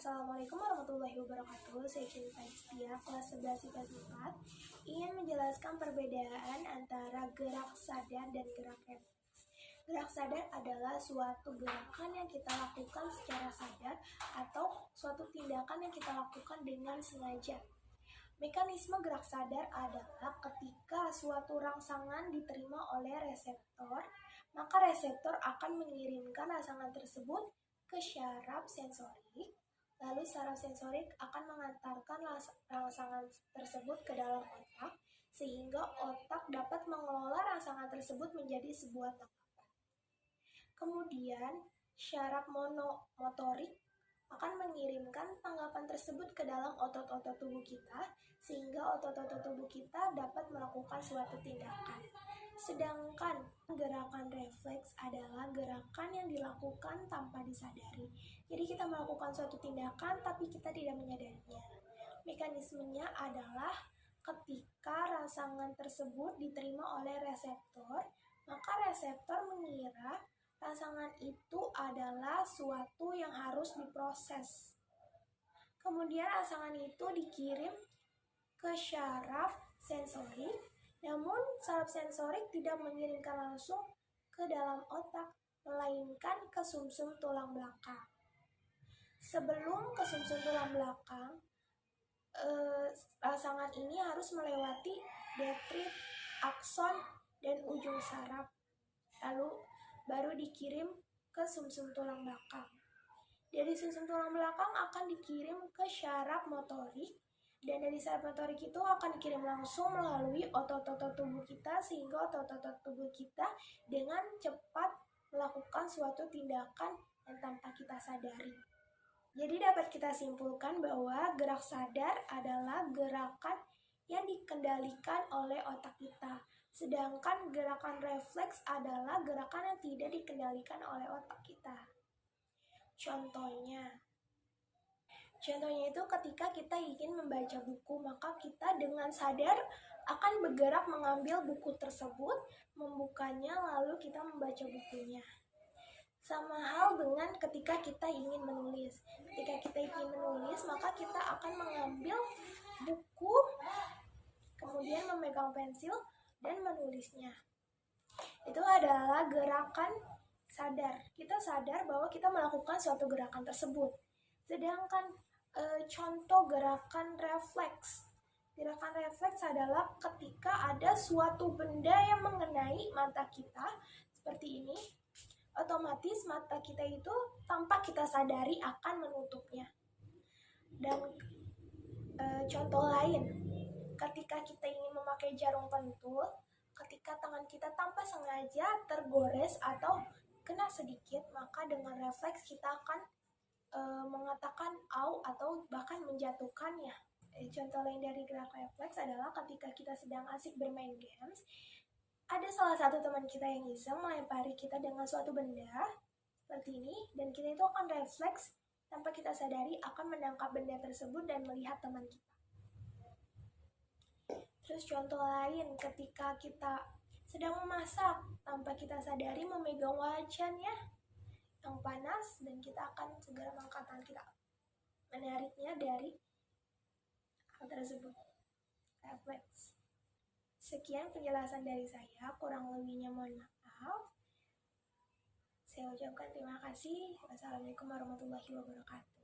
Assalamualaikum warahmatullahi wabarakatuh. Saya Cinta Istia, kelas 11 IPS 4, ingin menjelaskan perbedaan antara gerak sadar dan gerak refleks. Gerak sadar adalah suatu gerakan yang kita lakukan secara sadar atau suatu tindakan yang kita lakukan dengan sengaja. Mekanisme gerak sadar adalah ketika suatu rangsangan diterima oleh reseptor, maka reseptor akan mengirimkan rangsangan tersebut ke syaraf sensorik. Lalu saraf sensorik akan mengantarkan rangsangan tersebut ke dalam otak, sehingga otak dapat mengelola rangsangan tersebut menjadi sebuah tangkapan. Kemudian, syaraf motorik akan mengirimkan tanggapan tersebut ke dalam otot-otot tubuh kita, sehingga otot-otot tubuh kita dapat melakukan suatu tindakan. Sedangkan gerakan refleks adalah gerakan yang dilakukan tanpa disadari. Jadi kita melakukan suatu tindakan tapi kita tidak menyadarinya. Mekanismenya adalah ketika rangsangan tersebut diterima oleh reseptor, maka reseptor mengira rangsangan itu adalah suatu yang harus diproses. Kemudian rangsangan itu dikirim ke syaraf sensorik, namun saraf sensorik tidak mengirimkan langsung ke dalam otak, melainkan ke sumsum tulang belakang. Sebelum ke sumsum tulang belakang, rangsangan ini harus melewati detrit, akson, dan ujung saraf, lalu baru dikirim ke sumsum tulang belakang. Dari sumsum tulang belakang akan dikirim ke syaraf motorik, dan dari saraf motorik itu akan dikirim langsung melalui otot-otot tubuh kita, sehingga otot-otot tubuh kita dengan cepat melakukan suatu tindakan yang tanpa kita sadari. Jadi dapat kita simpulkan bahwa gerak sadar adalah gerakan yang dikendalikan oleh otak kita, sedangkan gerakan refleks adalah gerakan yang tidak dikendalikan oleh otak kita. Contohnya itu ketika kita ingin membaca buku, maka kita dengan sadar akan bergerak mengambil buku tersebut, membukanya, lalu kita membaca bukunya. Sama hal dengan ketika kita ingin menulis. Ketika kita ingin menulis, maka kita akan mengambil buku, kemudian memegang pensil, dan menulisnya. Itu adalah gerakan sadar. Kita sadar bahwa kita melakukan suatu gerakan tersebut. Sedangkan contoh gerakan refleks. Gerakan refleks adalah ketika ada suatu benda yang mengenai mata kita, seperti ini, otomatis mata kita itu tanpa kita sadari akan menutupnya. Dan contoh lain, ketika kita ingin memakai jarum pentul, ketika tangan kita tanpa sengaja tergores atau kena sedikit, maka dengan refleks kita akan mengatakan au atau bahkan menjatuhkannya. Contoh lain dari gerak refleks adalah ketika kita sedang asik bermain games, ada salah satu teman kita yang iseng melempari kita dengan suatu benda seperti ini, dan kita itu akan refleks tanpa kita sadari akan menangkap benda tersebut dan melihat teman kita. Terus contoh lain, ketika kita sedang memasak, tanpa kita sadari memegang wajannya yang panas, dan kita akan segera mengangkat tangan kita, menariknya dari hal tersebut. Refleks. Sekian penjelasan dari saya, kurang lebihnya mohon maaf. Saya ucapkan terima kasih. Wassalamualaikum warahmatullahi wabarakatuh.